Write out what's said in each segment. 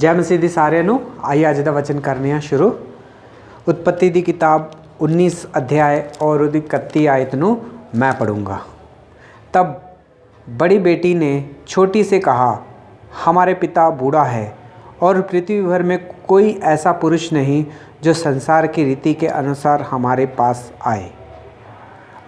जय मसीह दी सारिਆਂ ਨੂੰ। आइए अज का वचन करने शुरू। उत्पत्ति की किताब 19 अध्याय और उसकी 31 आयत ਨੂੰ मैं पढ़ूँगा। तब बड़ी बेटी ने छोटी से कहा, हमारे पिता बूढ़ा है और पृथ्वी भर में कोई ऐसा पुरुष नहीं जो संसार की रीति के अनुसार हमारे पास आए।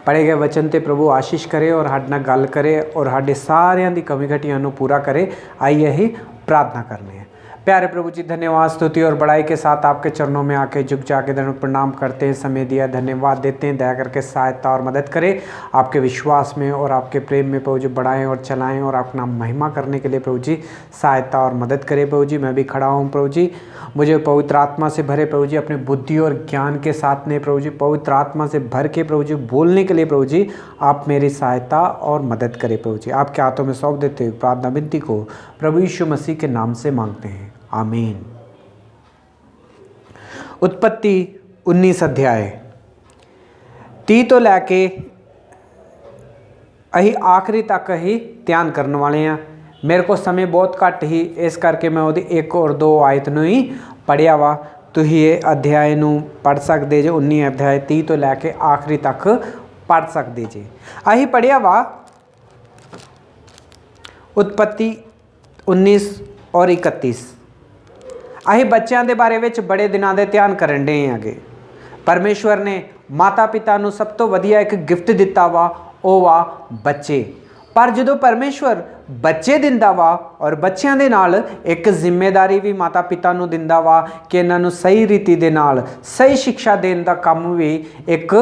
पढ़े गए वचन ते प्रभु आशीष करे और साडे नाल गल करे और साडे सारियां दी कमी घटियां नूं पूरा करे। आइए ही प्रार्थना करने हैं। प्यारे प्रभु जी, धन्यवाद स्तुति और बड़ाई के साथ आपके चरणों में आके झुक जाके धन्य प्रणाम करते हैं। समय दिया, धन्यवाद देते हैं। दया करके सहायता और मदद करें आपके विश्वास में और आपके प्रेम में प्रभु जी बढ़ाएं और चलाएं और अपना महिमा करने के लिए प्रभु जी सहायता और मदद करें। प्रभु जी मैं भी खड़ा हूँ प्रभु जी, मुझे पवित्र आत्मा से भरे प्रभु जी, अपने बुद्धि और ज्ञान के साथ ने प्रभु जी पवित्र आत्मा से भर के प्रभु जी बोलने के लिए प्रभु जी आप मेरी सहायता और मदद करें। प्रभु जी आपके हाथों में सौंप देते हुए प्रार्थना विनती को प्रभु यीशु मसीह के नाम से मांगते हैं, आमीन। उत्पत्ति 19 अध्याय 30 तो लैके अही आखिरी तक ही ध्यान करने वाले हैं। मेरे को समय बहुत घट ही, इस करके मैं वो 1 और 2 आयत नूं ही पढ़िया वा। तुम ये अध्याय नूं पढ़ सकते जो 19 अध्याय 30 तो लैके आखिरी तक पढ़ सकते जे। अही पढ़िया वा उत्पत्ति 19 और 31। अही बच्चों के बारे में बड़े दिनों के ध्यान करन डे आगे। परमेश्वर ने माता पिता नूं सब तो वधिया एक गिफ्ट दिता वा, वो वा बच्चे। पर जो परमेश्वर बच्चे दिंदा वा और बच्चों के नाल एक जिम्मेदारी भी माता पिता नूं दिंदा वा कि इन्हां नूं सही रीति दे नाल सही शिक्षा देने का काम भी एक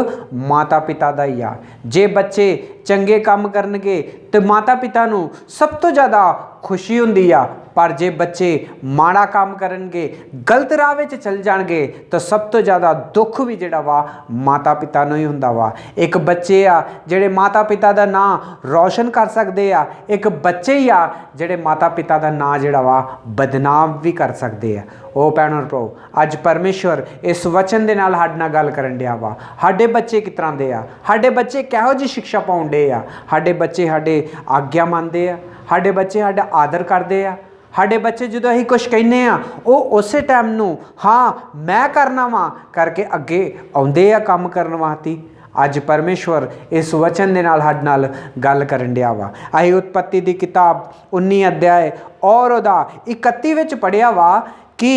माता पिता का ही आ। जे बच्चे चंगे काम करनगे तो माता पिता नूं सब तो ज़्यादा खुशी हुंदी आ, पर जे बच्चे माड़ा काम करनगे, गलत राह विच चल जाणगे तो सब तो ज़्यादा दुख भी जिहड़ा वा माता पिता नूं ही हुंदा वा। एक बच्चे आ जिहड़े माता पिता का नाम रोशन कर सकते आ, एक बच्चे ही आ जिहड़े माता पिता का नाम जिहड़ा वा बदनाम भी कर सकते आ। ओ भैण और भराओ, अज परमेश्वर इस वचन दे नाल साडे नाल गल करन दिया वा। साडे बच्चे किस तरह दे आ, साडे बच्चे किहो जी शिक्षा पाउण डे आ, साडे बच्चे साडे आग्या मनदे आ, साडे बच्चे साडा आदर करदे आ, साडे बच्चे जो असीं कुछ कहने आ वो उस टाइम नूं हाँ मैं करना वा करके अगे आउंदे आ काम करन वास्ते। अज परमेश्वर इस वचन दे नाल साडे नाल गल करन दिया वा। असीं उत्पत्ति की किताब 19 अध्याय और उहदा 31 विच पढ़िया वा कि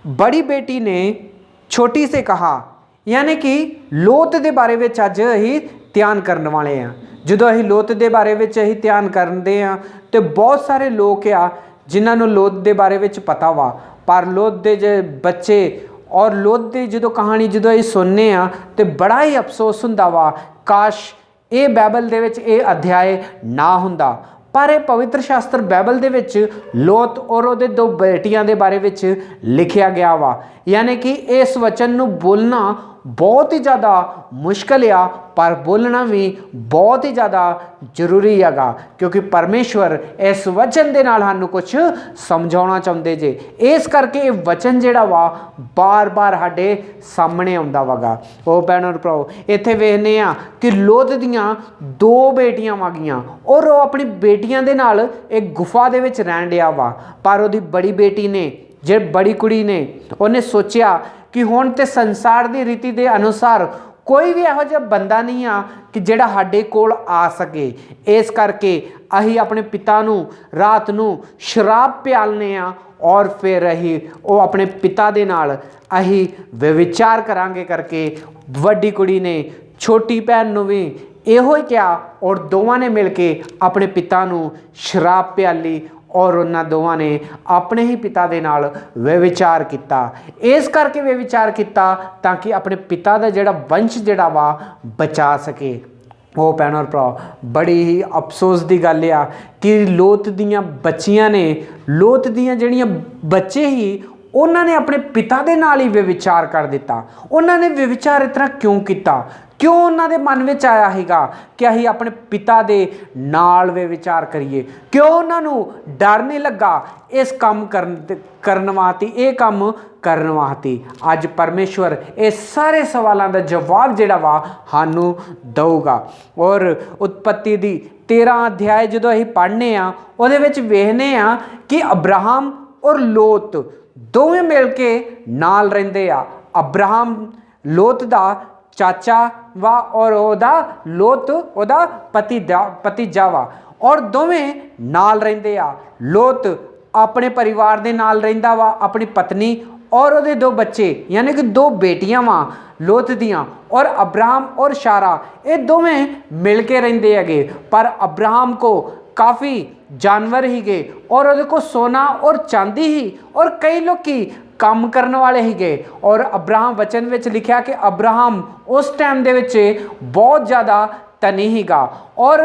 बड़ी बेटी ने छोटी से कहा, यानी कि लोत के बारे में अज असीं ध्यान करने वाले हैं। जो असीं लोत के बारे में असीं ध्यान करते हैं तो बहुत सारे लोग आ जिन्होंने लोत के बारे में पता वा, पर लोत के जो बच्चे और लोत की जो कहानी जो असीं सुनने तो बड़ा ही अफसोस हुंदा वा, काश ये बाइबल दे विच ये अध्याय ना हुंदा। पर यह पवित्र शास्त्र बाइबल दे विच लोत और उहदे 2 बेटियां दे बारे विच लिखिया गया वा। यानी कि इस वचन नूं बोलना बहुत ही ज़्यादा मुश्किल आ, पर बोलना भी बहुत ही ज़्यादा जरूरी हैगा, क्योंकि परमेश्वर इस वचन दे नाल सानूं कुछ समझाउणा चाहुंदे जे। इस करके ये वचन जिहड़ा वा बार बार साडे सामने आउंदा वागा। ओ भैण और भराओ, इत्थे वेखने आ कि लोत दीआं 2 बेटियां वागियां और वो अपनी बेटियां दे नाल एक गुफा दे विच रहण डिया वा। पर उहदी बड़ी बेटी ने, जे बड़ी कुड़ी ने, उहने सोचिया कि हुण ते संसार की रीति के अनुसार कोई भी इहो जिहा बंदा नहीं आ कि जिहड़ा साडे कोल आ सके। इस करके असीं अपने पिता नूं रात नूं शराब पियालने आ और फिर असीं वो अपने पिता दे नाल असीं व्यभिचार करांगे करके वड्डी कुड़ी ने छोटी भैन नूं भी इहो ही कहा और दोवां ने मिल के अपने पिता नूं शराब पियाली और उन्होंने दोवां ने अपने ही पिता दे नाल व्यभिचार किया। इस करके व्यभिचार किया ताकि अपने पिता का जिहड़ा वंश जिहड़ा वा बचा सके। वो भैण और भरा, बड़ी ही अफसोस की गल आ कि लोत दीआं बच्चियां ने, लोत दीआं जिहड़ियां बच्चे ही उन्होंने अपने पिता के नाल ही व्यभिचार कर दिता। उन्होंने व्यभिचार इतना क्यों किया? क्यों उन्होंने मन में आया हैगा कि असीं अपने पिता दे नाल व्यभिचार करिए? क्यों उन्होंने डर नहीं लगा इस काम करन वास्ते, ये काम करन वास्ते? अज परमेश्वर इस सारे सवालों का जवाब जिहड़ा वा सानूं दऊगा। और उत्पत्ति दी 13 अध्याय जो असीं पढ़ने आ उहदे विच वेखने आ कि अब्राहम और लोत दोवें मिल के नाल रहिंदे आ। अब्राहम लोत दा चाचा वा और ओदा लोत ओदा भतीजा वा और दोवें नाल रहिंदे आ। लोत अपने परिवार दे नाल रहिंदा वा, अपनी पत्नी और ओदे दो बच्चे यानी कि दो बेटियां वा लोत दियां, और अब्राहम और शारा ये दोवें मिल के रहिंदे हैगे। पर अब्राहम को काफ़ी जानवर ही गए और ओदे को सोना और चांदी ही और कई लोग की काम करने वाले ही गए। और अब्राहम वचन विच लिखा कि अब्राहम उस टाइम दे विच बहुत ज़्यादा धनी हीगा और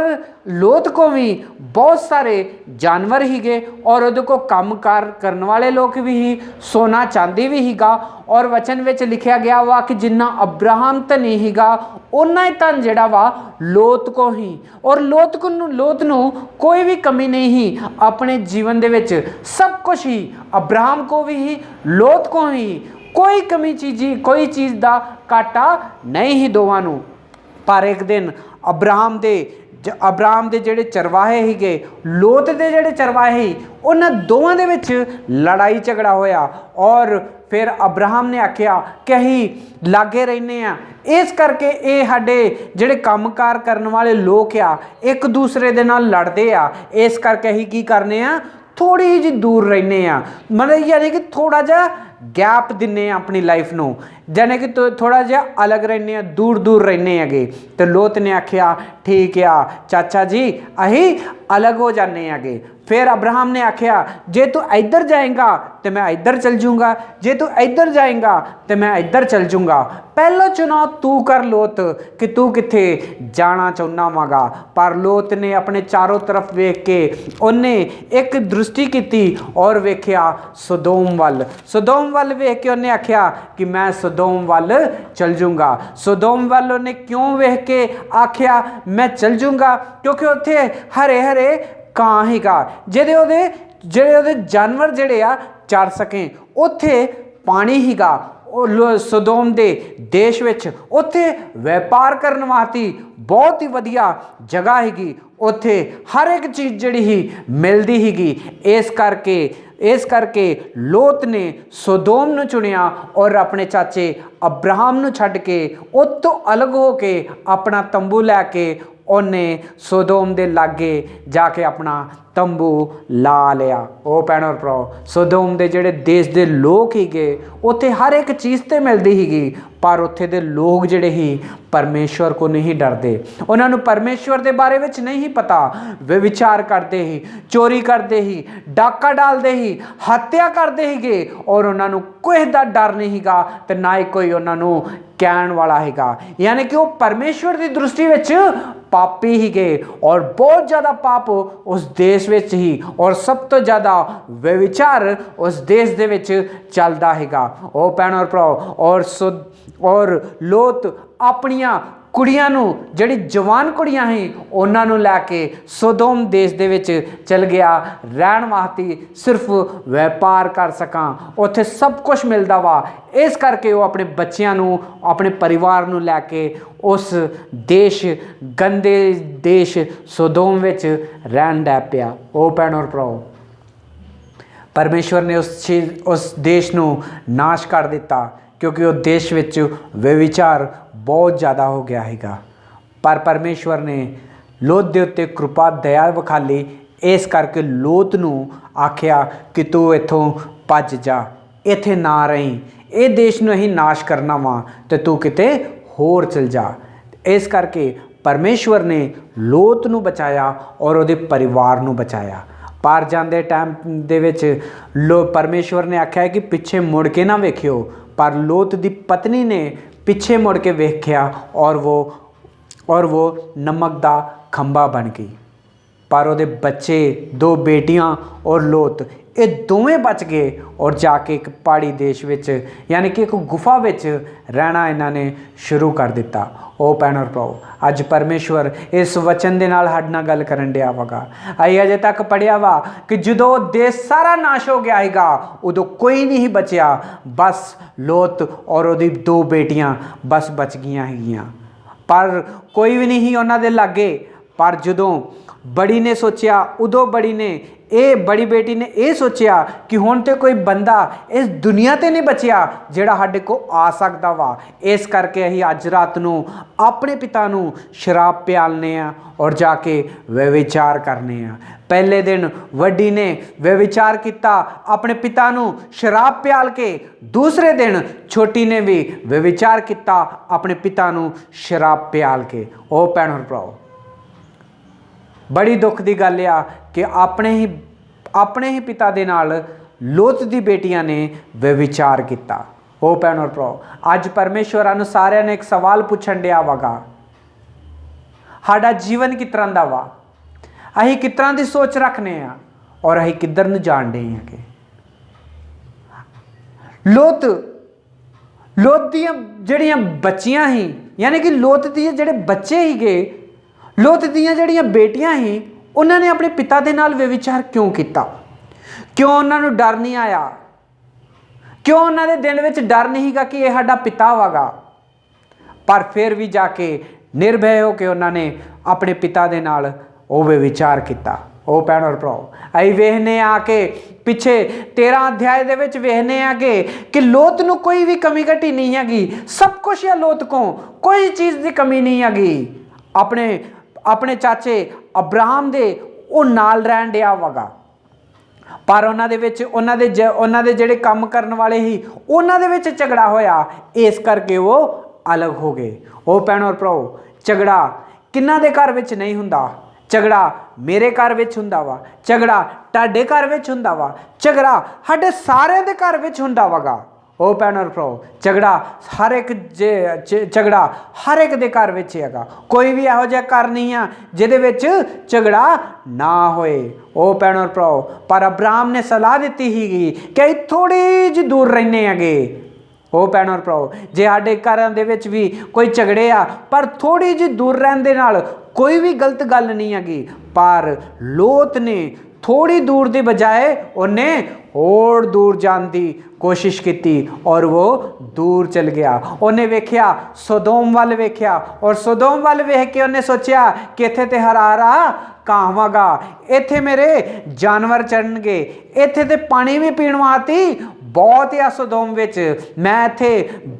लोत को भी बहुत सारे जानवर ही गए और उहदे को काम कार करने वाले लोग भी ही, सोना चांदी भी हीगा। और वचन विच लिखा गया वा कि जिन्ना अब्राहम धनी हीगा उन्ना ही धन जिहड़ा वा लोत को ही, और लोत नूं कोई भी कमी नहीं ही अपने जीवन दे विच, सब कुछ ही अब्राहम को भी ही लोत को ही, कोई कमी कोई चीज़ का घाटा नहीं ही दोवां नूं। पर एक दिन अब्राहम दे ਜਿਹੜੇ ਚਰਵਾਹੇ ਹੀਗੇ ਲੋਤ ਦੇ ਜਿਹੜੇ ਚਰਵਾਹੇ ਹੀ ਉਹਨਾਂ ਦੋਵਾਂ ਦੇ ਵਿੱਚ ਲੜਾਈ ਝਗੜਾ ਹੋਇਆ। और फिर अब्राहम ने आख्या कि असीं लागे रहने आ, इस करके ये साडे जिहड़े कामकार करने वाले लोग आ एक दूसरे दे नाल लड़दे आ, इस करके असीं की करने आ थोड़ी जी दूर रहने आ। मतलब यानी कि थोड़ा जा गैप दिने अपनी लाइफ नूं, यानी कि थोड़ा जिहा अलग रहने, दूर दूर रहने हैगे। तो लोत ने आख्या ठीक आ चाचा जी अही अलग हो जाने हैगे। फिर अब्राहम ने आख्या जे तू इधर जाएगा तो मैं इधर चल जूँगा, जे तू इधर जाएगा तो मैं इधर चल जूँगा, पहला चुनाव तू कर लोत कि तू किथे जाना चाहुंदा वागा। पर लोत ने अपने चारों तरफ वेख के उन्हें एक दृष्टि की और वेख्या सदोम वल वेख के उन्हें आख्या कि मैं सदोम वल चल जूँगा। सदोम वल उन्हें क्यों वेख के आख्या मैं चल जूँगा, क्योंकि उत्थे हरे हरे ਕਾਂ हीगा ਜਿਹਦੇ ਉਹਦੇ जानवर ਜਿਹੜੇ ਆ ਚਰ ਸਕੇ, ਉੱਥੇ ਪਾਣੀ ਹੀਗਾ। ਉਹ ਸਦੋਮ ਦੇ ਦੇਸ਼ ਵਿੱਚ ਉੱਥੇ ਵਪਾਰ ਕਰਨ ਵਾਸਤੇ ਬਹੁਤ ਹੀ ਵਧੀਆ ਜਗ੍ਹਾ ਹੈਗੀ, ਉੱਥੇ ਹਰ ਇੱਕ ਚੀਜ਼ ਜਿਹੜੀ ਹੀ ਮਿਲਦੀ ਹੈਗੀ। ਇਸ ਕਰਕੇ ਲੋਤ ਨੇ ਸਦੋਮ ਨੂੰ ਚੁਣਿਆ और अपने चाचे अब्राहम ਨੂੰ ਛੱਡ ਕੇ ਉਹ ਤੋਂ ਅਲੱਗ ਹੋ ਕੇ ਆਪਣਾ ਤੰਬੂ ਲੈ ਕੇ ਉਹਨੇ ਸੋਦੋਮ ਦੇ ਲਾਗੇ ਜਾ ਕੇ ਆਪਣਾ ਤੰਬੂ ਲਾ ਲਿਆ। ਉਹ ਭੈਣੋ ਭਰਾਓ ਸੋਦੋਮ ਦੇ ਜਿਹੜੇ ਦੇਸ਼ ਦੇ ਲੋਕ ਹੀਗੇ ਉੱਥੇ ਹਰ ਇੱਕ ਚੀਜ਼ ਤੇ ਮਿਲਦੀ ਹੀਗੀ, ਪਰ ਉੱਥੇ ਦੇ ਲੋਕ ਜਿਹੜੇ ਹੀ ਪਰਮੇਸ਼ਵਰ ਕੋ ਨਹੀਂ ਡਰਦੇ, ਉਹਨਾਂ ਨੂੰ ਪਰਮੇਸ਼ਵਰ ਦੇ ਬਾਰੇ ਵਿੱਚ ਨਹੀਂ ਪਤਾ। ਵੇ ਵਿਚਾਰ ਕਰਦੇ ਹੀ, ਚੋਰੀ ਕਰਦੇ ਹੀ, ਡਾਕਾ ਡਾਲਦੇ ਹੀ, ਹੱਤਿਆ ਕਰਦੇ ਹੀਗੇ और ਉਹਨਾਂ ਨੂੰ ਕੋਈ ਦਾ ਡਰ ਨਹੀਂ ਹੀਗਾ ਤੇ ਨਾ ਹੀ ਕੋਈ ਉਹਨਾਂ ਨੂੰ ਕਹਿਣ ਵਾਲਾ ਹੈਗਾ। यानी कि वो परमेश्वर की दृष्टि विच पापी ही गए और बहुत ज़्यादा पाप उस देश विच ही और सब तो ज़्यादा व्यभिचार उस देश दे विच चलदा हैगा। ओ भैणो भराओ और लोत अपनियां कुड़ियां नूं जिहड़ी जवान कुड़ियां ही उन्हां नूं लैके सदोम देश दे विच चल गया रहण वास्ते, सिर्फ व्यापार कर सकां, उत्थे सब कुछ मिलदा वा। इस करके वो अपने बच्चियां नूं अपने परिवार नूं लैके उस देश गंदे देश सदोम विच रहण लग पिया। ओ भैणो भराओ परमेश्वर ने उस देश नूं नाश कर दिता क्योंकि वो देश विच व्यभिचार बहुत ज़्यादा हो गया हैगा। पर परमेश्वर ने लोत दे उत्ते कृपा दया विखाली, इस करके लोत नूं आख्या कि तू इत्थों भज जा, इत्थे ना रही, ये देश नूं असीं नाश करना वा ते तू किते होर चल जा। इस करके परमेश्वर ने लोत नूं बचाया और उहदे परिवार नूं बचाया। पार जाते टाइम दे विच परमेश्वर ने आख्या कि पिछे मुड़ के ना वेखियो, पर लोत दी पत्नी ने पिछे मुड़ के वेख्या और वो नमक दा खंबा बन गई। पर उहदे बच्चे दो बेटियां और लोत ये दोवें बच गए और जाके एक पहाड़ी देश विच यानी कि एक गुफा विच रहना इन्हां ने शुरू कर दिता। ओ भैणो भराओ अज परमेश्वर इस वचन दे नाल साडे नाल गल करन दिया वगा। असीं अजे तक पढ़िया वा कि जदों देश सारा नाश हो गया हैगा उदों कोई नहीं बचिया, बस लोत और उहदी दो बेटियां बस बच गईयां हैगियां, पर कोई भी नहीं उन्हां दे लागे। पर जदों बड़ी ने सोचा, उदों बड़ी ने बड़ी बेटी ने यह सोचा कि हुण तो कोई बंदा इस दुनिया ते नहीं बचिया जिहड़ा साडे को आ सकदा वा। इस करके असीं अज रात नूं अपने पिता नूं शराब पियालने आ और जाके व्यभिचार करने आ। पहले दिन वड्डी ने व्यभिचार किया अपने पिता नूं शराब पियाल के, दूसरे दिन छोटी ने भी व्यभिचार किया अपने पिता नूं शराब पियाल के। ओ भैणों भराओ, बड़ी दुख की गल आ कि अपने ही पिता दे नाल लोत दी बेटियां ने व्यभिचार किया। ओ भैणों भराओ, अज परमेश्वर आनू सारिਆਂ ने एक सवाल पूछण दिया वागा, साडा जीवन किस तरह का वा, असीं किस तरह की सोच रखने आ और असीं किधर नूं जाण डे हैं। लोत दियां जिहड़ियां बच्चियां ही, यानी कि लोत दिए जिहड़े बच्चे ही गए, लोत दियां जिहड़ियां बेटियां ही, उन्होंने अपने पिता दे नाल व्यभिचार क्यों किया? क्यों उन्होंने डर नहीं आया? क्यों उन्होंने दिल में डर नहीं गा कि यह साडा पिता वागा? पर फिर भी जाके निर्भय हो के उन्होंने अपने पिता दे नाल वो व्यभिचार किया। ओ भैणों भराओ, असीं वेखने आ के पिछे 13 अध्याय दे विच वेखने आ कि लोत नूं कोई भी कमी घटी नहीं हैगी, सब कुछ है लोत को, कोई चीज़ की कमी नहीं हैगी। अपने चाचे अब्राहम दे वो नाल रहन दिया वगा, पर उन्हां दे जिहड़े काम करन वाले ही उन्हां दे विच झगड़ा होया, इस करके वो अलग हो गए। ओ भैणों भराओ, झगड़ा किन्हां दे घर विच नहीं हुंदा, झगड़ा मेरे घर विच हुंदा वा, झगड़ा तुहाडे घर विच हुंदा वा, झगड़ा साडे सारिਆਂ दे घर विच हुंदा वगा। ओ भैणों भराओ, झगड़ा हर एक दे घर विच हैगा, कोई भी इहो जिहा घर नहीं आ जिहदे विच झगड़ा ना होए। ओ भैणों भराओ, पर अब्राहम ने सलाह दित्ती ही कि थोड़ी जी दूर रहने हैगे। ओ भैणों भराओ, जे साडे घरां दे विच भी कोई झगड़े आ, पर थोड़ी जी दूर रहन दे नाल कोई भी गलत गल नहीं हैगी। पर लोत ने थोड़ी दूर के बजाय उन्हें और दूर जाने की कोशिश की और वो दूर चल गया। उन्हें वेख्या सोदोम वाल वेख्या और सोदोम वाल वेख के उन्हें सोचा कि इत्थे ते हरा घाह वागा, इत्थे मेरे जानवर चढ़नगे, इत्थे ते पानी भी पीण वास्ते बहुत है सोदोम विच, मैं इत्थे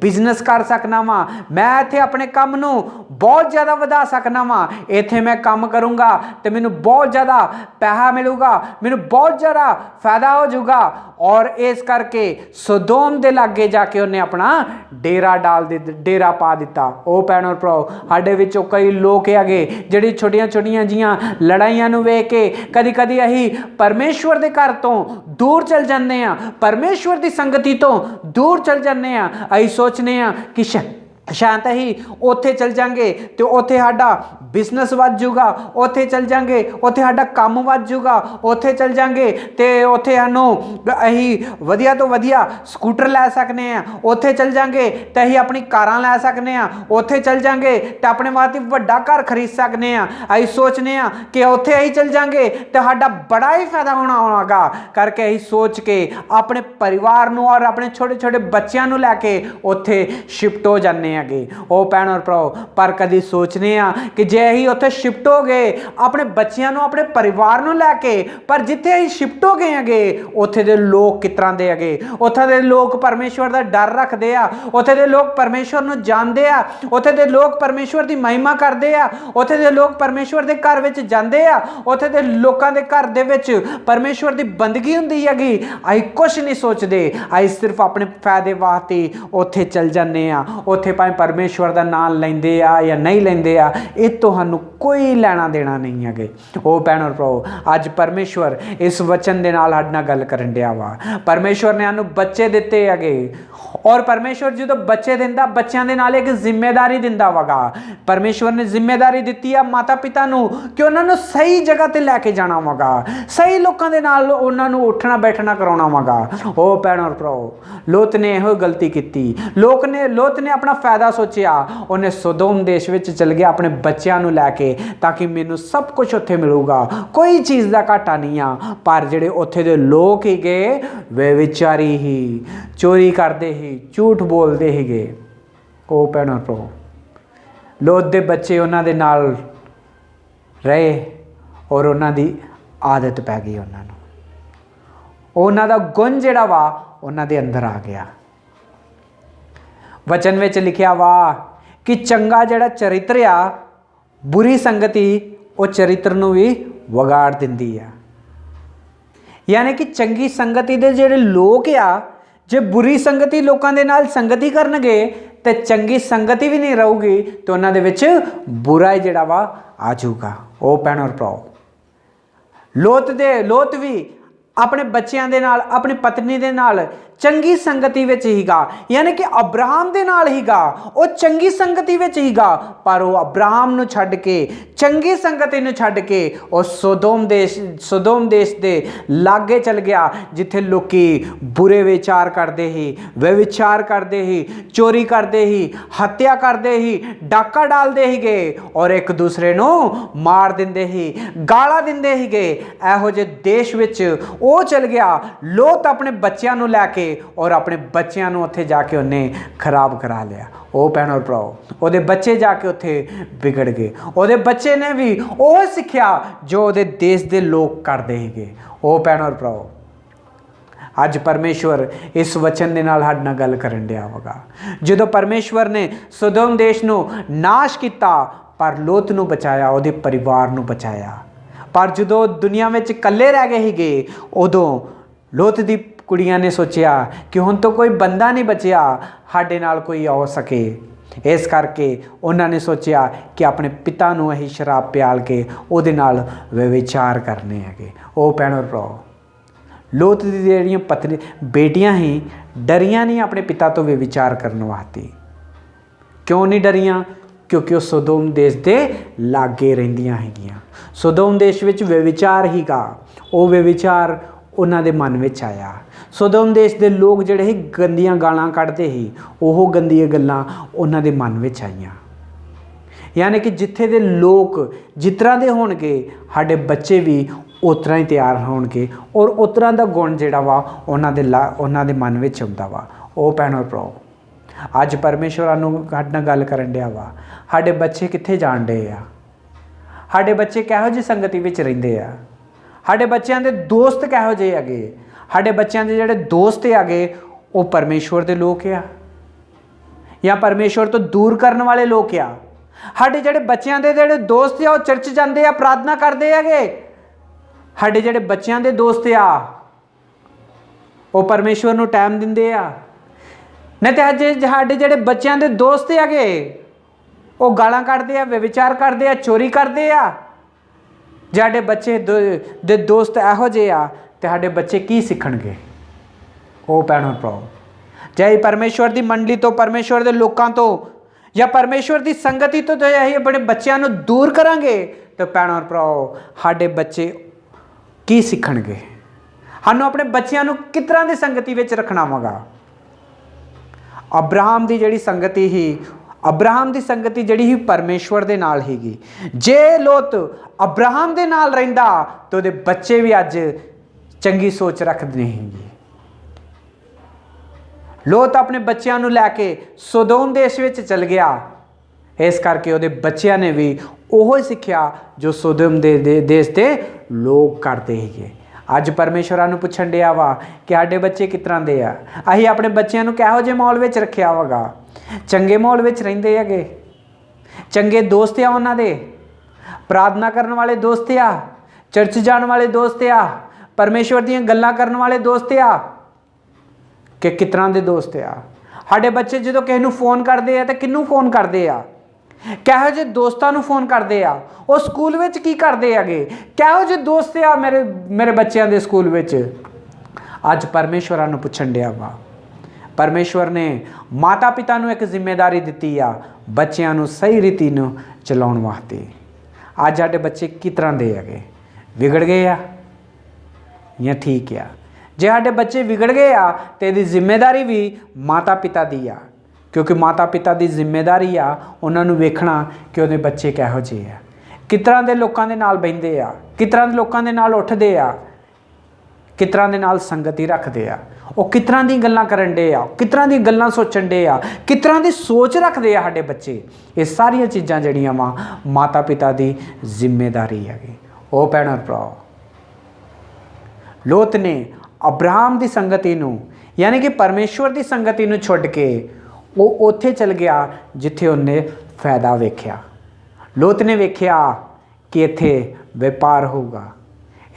बिजनेस कर सकना वा, मैं इत्थे अपने काम नूं बहुत ज़्यादा वधा सकना वा, इत्थे मैं काम करूँगा तो मैनू बहुत ज़्यादा पैसा मिलूगा, मैनू बहुत ज़्यादा फायदा हो जाऊगा। और इस करके सोदोम दे लागे जाके उन्हें अपना डेरा पा दिता। ओ भैणों भराओ, साडे विचों कई लोग हैगे जिहड़ी छोटियां छोटियां जियां लड़ाइयां नूं वेख के कदी कदी असीं परमेश्वर दे घर तो दूर चल जाते हैं, परमेश्वर की संगति तो दूर चल जाते हैं। असीं सोचने कि शायद ही उत्थे चल जाएंगे तो उत्थे साडा बिजनेस वध जूगा, उत्थे चल जाएंगे उत्थे साडा काम वध जूगा, उत्थे चल जाएंगे तो उत्थे सानू असीं वधिया तो वधिया स्कूटर लै सकने हैं, उत्थे चल जाएंगे तो असीं अपनी कारां लै सकने हैं, उत्थे चल जाएंगे तो अपने वास्ते वड्डा घर खरीद सकने हैं। असीं सोचने कि उत्थे असीं चल जाएंगे तो साडा बड़ा ही फायदा होगा करके असीं सोच के अपने परिवार नूं और अपने छोटे छोटे बच्चों नूं लैके उत्थे शिफ्ट हो जाने हैगे। ओ भैणों भराओ, पर कदी सोचने कि जे असीं उत्थे शिफ्ट हो गए अपने बच्चों नूं अपने परिवार नूं लैके, पर जिथे असीं शिफ्ट हो गए हैगे उत्थे दे लोग किस तरह दे हैगे, उत्थे दे लोग परमेश्वर दा डर रखदे आ, उत्थे दे लोग परमेश्वर नूं जानदे आ, उत्थे दे लोग परमेश्वर दी महिमा करदे आ, उत्थे दे लोग परमेश्वर दे घर विच जांदे आ, उत्थे दे लोकां दे घर दे विच परमेश्वर दी बंदगी हुंदी हैगी। असीं कुछ नहीं सोचदे, असीं सिर्फ अपने फायदे वास्ते उत्थे चल जाने आ, उत्थे भावें परमेश्वर दा नाम लैंदे आ या नहीं लैंदे आ, इह तुहानूं कोई लेना देना नहीं है। ओ भैणों भराओ, अज परमेश्वर इस वचन दे नाल साडे नाल गल करन दिया वा। परमेश्वर ने सानूं बच्चे दिते हैगे और परमेश्वर जो बच्चे दिंदा, बच्चों के नाल एक जिम्मेदारी दिंदा वगा। परमेश्वर ने जिम्मेदारी दित्ती है माता पिता नूं कि उन्होंने सही जगह ते लैके जाना वगा, सही लोगों के नाल उन्होंने उठना बैठना कराउणा वगा। ओ भैणों भराओ, लोत ने यह गलती की, लोत ने अपना फायदा सोचिया, उन्हें सोदोम देश विच चल गया अपने बच्चों नूं लैके ताकि मैनू सब कुछ उत्थे मिलूगा, कोई चीज़ का घाटा नहीं आ। पर जिहड़े उत्थे दे लोग ही गए व्यभिचारी ही, चोरी करते ही, झूठ बोलते ही गए। ओ भैणों भराओ, लोत दे बच्चे उन्हां दे नाल रहे और उन्हां दी आदत पै गई उन्हां नूं, उन्हां दा गुण जिहड़ा वा उन्हां दे अंदर आ गया। वचन विच लिखिया वा कि चंगा जिहड़ा चरित्र आ, बुरी संगति वो चरित्र नूं भी विगाड़ दिंदी आ। यानी कि चंगी संगति दे जिहड़े लोग आ, जे बुरी संगति लोकां दे नाल संगति करनगे ते चंगी संगति भी नहीं रहूगी, तो उन्हां दे विच बुरा जिहड़ा वा आ जाऊगा। ओ भैणों और भराओ, लोत भी अपने बच्चों के नाल, अपनी पत्नी के नाल चंगी संगति विच हीगा, यानी कि अब्राहम के नाल हीगा, वो चंगी संगति विच हीगा, पर वो अब्राहम नूं छड्ड के, चंगी संगति नूं छड्ड के और सोदोम देश दे लागे चल गया, जिथे लोकी बुरे विचार करते ही, व्यभिचार करते ही, चोरी करते ही, हत्या करते ही, डाका डालते ही गए और एक दूसरे नूं मार दिंदे ही, गाला दिंदे ही गए। इहो जे देश विच वो चल गया। लोत अपने बच्चों नूं लैके और अपने बच्चों नूं उत्थे जाके उन्हें खराब करा लिया। ओ भैणों और भराओ, उहदे बच्चे जाके उत्थे बिगड़ गए, उहदे बच्चे ने भी वो सिक्ख्या जो उहदे देश दे लोग करदे सीगे। ओ भैणों और भराओ, अज परमेश्वर इस वचन दे नाल साडे नाल गल करन दिया होगा। जदों परमेश्वर ने सोदोम देश नूं नाश किया, पर लोत नूं बचाया, उहदे परिवार नूं बचाया। पर जदों दुनिया में कल्ले रह गए ही, उदों लोत दी कुड़ियां ने सोचा कि हुण तो कोई बंदा नहीं बचिया, साडे नाल कोई आ सके। इस करके उन्होंने सोचा कि अपने पिता नूं असीं शराब प्याल के उहदे नाल व्यभिचार करने हैगे। ओ भैणों और भराओ, लोत दी जिहड़ियां पत्नी बेटियां ही डरियां नहीं अपने पिता तो व्यभिचार करने वास्ते। क्यों नहीं डरियां? क्योंकि वो सोदोम देश दे लागे रहिंदियां हैगियां। सोदोम देश विच व्यभिचार हीगा, वो व्यभिचार उन्हां दे मन विच आया। सोदोम देश दे लोग जिहड़े ही गंदियां गालां कढदे ही, ओह गंदियां गल्लां उन्हां दे मन विच आईयां। यानी कि जिथे दे लोग जिस तरह दे होणगे, साडे बच्चे भी उस तरह ही तैयार होणगे और उस तरह दा गुण जिहड़ा वा उन्हां दे मन विच आउंदा वा। ओ भैणों और भराओ, अज परमेश्वर नूं साडे नाल गल करन दिया वा। साडे बच्चे कित्थे जाण डे आ? साडे बच्चे किहो जी संगति विच रहिंदे आ? साडे बच्चों के दोस्त किहो जे हैगे? साडे बच्चों के जिहड़े दोस्त हैगे वो परमेश्वर के लोग आ या परमेश्वर तो दूर करने वाले लोग आ? साडे जिहड़े बच्चों के जिहड़े दोस्त आ वो चर्च जाते आ, प्रार्थना करते हैगे? साडे जिहड़े बच्चों के दोस्त आ वो परमेश्वर नूं टाइम दिंदे आ? नहीं तो अजे साडे जिहड़े बच्चों के दोस्त हैगे वो गालां कढदे आ, व्यभिचार करते आ, चोरी करते आ। साडे बच्चे दे दोस्त इहो जे आ ते साडे बच्चे की सीखणगे? ओ भैणों भराओ, जे परमेश्वर की मंडली तो, परमेश्वर के लोगों तो या परमेश्वर की संगति तो जो असीं अपने बच्चों को दूर करांगे, तो भैणों भराओ साडे बच्चे की सीखणगे? सानूं अपने बच्चों को किस तरह की संगति विच रखना होगा? अब्राहम की जिहड़ी संगति ही, अब्राहम की संगति जिहड़ी ही परमेश्वर दे नाल हीगी। जे लोत अब्राहम दे नाल रहिंदा तो उहदे बच्चे भी अज चंगी सोच रखदे नहीं। लोत अपने बच्चों को लैके सोदोम देश विच चल गया, इस करके उहदे बच्चों ने भी ओहो सीखिया जो सोदोम दे देश के लोग करते ही। अज परमेश्वर नूं पुछण दिया वा कि साडे बच्चे किस तरह दे आ? असीं अपने बच्चों को किहो जिहे माहौल विच रखिया होगा? चंगे माहौल विच रहिंदे हैगे? चंगे दोस्त आ उन्हां दे? प्रार्थना करने वाले दोस्त आ? चर्च जाने वाले दोस्त आ? परमेश्वर दीयां गल्लां करने वाले दोस्त आ? कि किस तरह के दोस्त आ? साडे बच्चे जो किसी नूं फोन करते हैं तो किन्नू फोन करते आ? किहो जे दोस्तों नूं फोन करते आ? वो स्कूल विच की करते हैगे? किहो जे दोस्त आ मेरे बच्चों के स्कूल विच? अज परमेश्वर नूं पुछण दिया वा। परमेश्वर ने माता पिता नूं एक जिम्मेदारी दी आ बच्चों नूं सही रीति नूं चलाउण वास्ते। अज साडे बच्चे किस तरह के हैगे? विगड़ गए आ या ठीक आ? जे साडे बच्चे बिगड़ गए आ तो इसकी जिम्मेदारी भी माता पिता दी आ, क्योंकि माता पिता की जिम्मेदारी आ उन्होंने वेखना कि उहदे बच्चे किहो जिहे आ, किस तरह के लोगों के नाल बहिंदे आ, किस तरह के लोगों के नाल उठदे आ, ਕਿਸ ਤਰ੍ਹਾਂ ਦੇ ਨਾਲ ਸੰਗਤੀ ਰੱਖਦੇ ਆ, ਉਹ ਕਿਸ ਤਰ੍ਹਾਂ ਦੀ ਗੱਲਾਂ ਕਰਨ ਡੇ ਆ, ਕਿਸ ਤਰ੍ਹਾਂ ਦੀ ਗੱਲਾਂ ਸੋਚਣ ਡੇ ਆ, ਕਿਸ ਤਰ੍ਹਾਂ ਦੀ ਸੋਚ ਰੱਖਦੇ ਆ ਸਾਡੇ ਬੱਚੇ। ਇਹ ਸਾਰੀਆਂ ਚੀਜ਼ਾਂ ਜਿਹੜੀਆਂ ਵਾ ਮਾਤਾ ਪਿਤਾ ਦੀ ਜ਼ਿੰਮੇਵਾਰੀ ਹੈਗੀ। ਉਹ ਭੈਣਾਂ ਭਰਾ, ਲੋਤ ਨੇ ਅਬਰਾਹਮ ਦੀ ਸੰਗਤੀ ਨੂੰ ਯਾਨੀ ਕਿ ਪਰਮੇਸ਼ਵਰ ਦੀ ਸੰਗਤੀ ਨੂੰ ਛੱਡ ਕੇ ਉਹ ਉੱਥੇ ਚਲ ਗਿਆ ਜਿੱਥੇ ਉਹਨੇ ਫਾਇਦਾ ਵੇਖਿਆ। ਲੋਤ ਨੇ ਵੇਖਿਆ ਕਿ ਇੱਥੇ ਵਪਾਰ ਹੋਊਗਾ,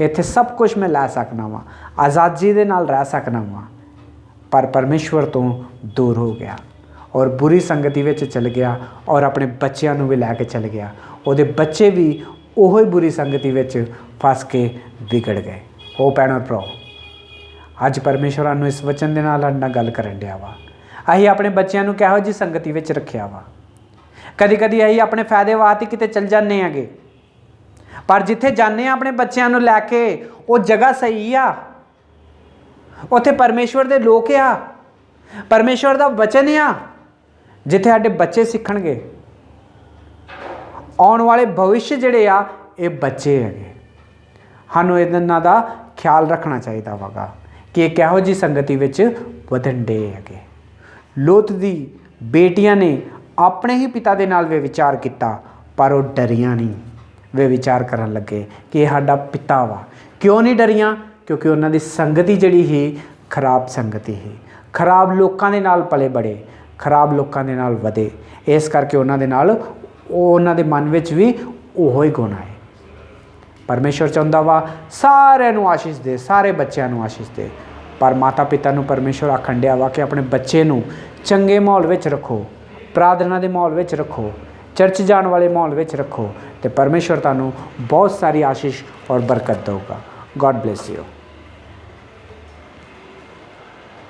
ਇੱਥੇ ਸਭ ਕੁਝ ਮੈਂ ਲੈ ਸਕਦਾ ਵਾਂ, ਆਜ਼ਾਦੀ ਦੇ ਨਾਲ ਰਹਿ ਸਕਦਾ ਵਾਂ, ਪਰ ਪਰਮੇਸ਼ਵਰ ਤੋਂ ਦੂਰ ਹੋ ਗਿਆ ਔਰ ਬੁਰੀ ਸੰਗਤੀ ਵਿੱਚ ਚਲ ਗਿਆ ਔਰ ਆਪਣੇ ਬੱਚਿਆਂ ਨੂੰ ਵੀ ਲੈ ਕੇ ਚਲ ਗਿਆ। ਉਹਦੇ ਬੱਚੇ ਵੀ ਉਹੀ ਬੁਰੀ ਸੰਗਤੀ ਵਿੱਚ ਫਸ ਕੇ ਵਿਗੜ ਗਏ। ਉਹ ਭੈਣਾਂ ਭਰਾ, ਅੱਜ ਪਰਮੇਸ਼ਵਰ ਨੂੰ ਇਸ ਵਚਨ ਦੇ ਨਾਲ ਸਾਡੇ ਨਾਲ ਗੱਲ ਕਰਨ ਡਿਆ ਵਾ। ਅਸੀਂ ਆਪਣੇ ਬੱਚਿਆਂ ਨੂੰ ਕਿਹੋ ਜਿਹੀ ਸੰਗਤੀ ਵਿੱਚ ਰੱਖਿਆ ਵਾ। ਕਦੀ ਕਦੀ ਅਸੀਂ ਆਪਣੇ ਫਾਇਦੇ ਵਾਸਤੇ ਕਿਤੇ ਚੱਲ ਜਾਂਦੇ ਹੈਗੇ, ਪਰ ਜਿੱਥੇ ਜਾਂਦੇ ਆ ਆਪਣੇ ਬੱਚਿਆਂ ਨੂੰ ਲੈ ਕੇ ਉਹ ਜਗ੍ਹਾ ਸਹੀ ਆ, ਉੱਥੇ ਪਰਮੇਸ਼ਵਰ ਦੇ ਲੋਕ ਆ, ਪਰਮੇਸ਼ਵਰ ਦਾ ਵਚਨ ਆ, ਜਿੱਥੇ ਸਾਡੇ ਬੱਚੇ ਸਿੱਖਣਗੇ। ਆਉਣ ਵਾਲੇ ਭਵਿੱਖ ਜਿਹੜੇ ਆ ਇਹ ਬੱਚੇ ਹੈਗੇ। ਸਾਨੂੰ ਇਹਨਾਂ ਦਾ ਖਿਆਲ ਰੱਖਣਾ ਚਾਹੀਦਾ ਵਾਗਾ ਕਿ ਇਹ ਕਿਹੋ ਜਿਹੀ ਸੰਗਤੀ ਵਿੱਚ ਵਧਣ ਡੇ ਹੈਗੇ। ਲੋਤ ਦੀ ਬੇਟੀਆਂ ਨੇ ਆਪਣੇ ਹੀ ਪਿਤਾ ਦੇ ਨਾਲ ਵਿਚਾਰ ਕੀਤਾ, ਪਰ ਉਹ ਡਰੀਆਂ ਨਹੀਂ। ਵਿਚਾਰ ਕਰਨ ਲੱਗੇ ਕਿ ਇਹ ਸਾਡਾ ਪਿਤਾ ਵਾ। ਕਿਉਂ ਨਹੀਂ ਡਰੀਆਂ? ਕਿਉਂਕਿ ਉਹਨਾਂ ਦੀ ਸੰਗਤੀ ਜਿਹੜੀ ਸੀ ਖਰਾਬ ਸੰਗਤੀ ਸੀ, ਖਰਾਬ ਲੋਕਾਂ ਦੇ ਨਾਲ ਪਲੇ ਬੜੇ, ਖਰਾਬ ਲੋਕਾਂ ਦੇ ਨਾਲ ਵਧੇ। ਇਸ ਕਰਕੇ ਉਹਨਾਂ ਦੇ ਨਾਲ ਉਹਨਾਂ ਦੇ ਮਨ ਵਿੱਚ ਵੀ ਉਹੋ ਹੀ ਗੁਣ ਆਏ। ਪਰਮੇਸ਼ਵਰ ਚਾਹੁੰਦਾ ਵਾ ਸਾਰਿਆਂ ਨੂੰ ਆਸ਼ੀਸ਼ ਦੇ, ਸਾਰੇ ਬੱਚਿਆਂ ਨੂੰ ਆਸ਼ੀਸ਼ ਦੇ, ਪਰ ਮਾਤਾ ਪਿਤਾ ਨੂੰ ਪਰਮੇਸ਼ਵਰ ਆਖਣ ਡਿਆ ਵਾ ਕਿ ਆਪਣੇ ਬੱਚੇ ਨੂੰ ਚੰਗੇ ਮਾਹੌਲ ਵਿੱਚ ਰੱਖੋ, ਪ੍ਰਾਰਥਨਾ ਦੇ ਮਾਹੌਲ ਵਿੱਚ ਰੱਖੋ, ਚਰਚ ਜਾਣ ਵਾਲੇ ਮਾਹੌਲ ਵਿੱਚ ਰੱਖੋ, ਤੇ ਪਰਮੇਸ਼ਵਰ ਤੁਹਾਨੂੰ ਬਹੁਤ ਸਾਰੀ ਆਸ਼ੀਸ਼ ਔਰ ਬਰਕਤ ਦੇਊਗਾ। God bless you.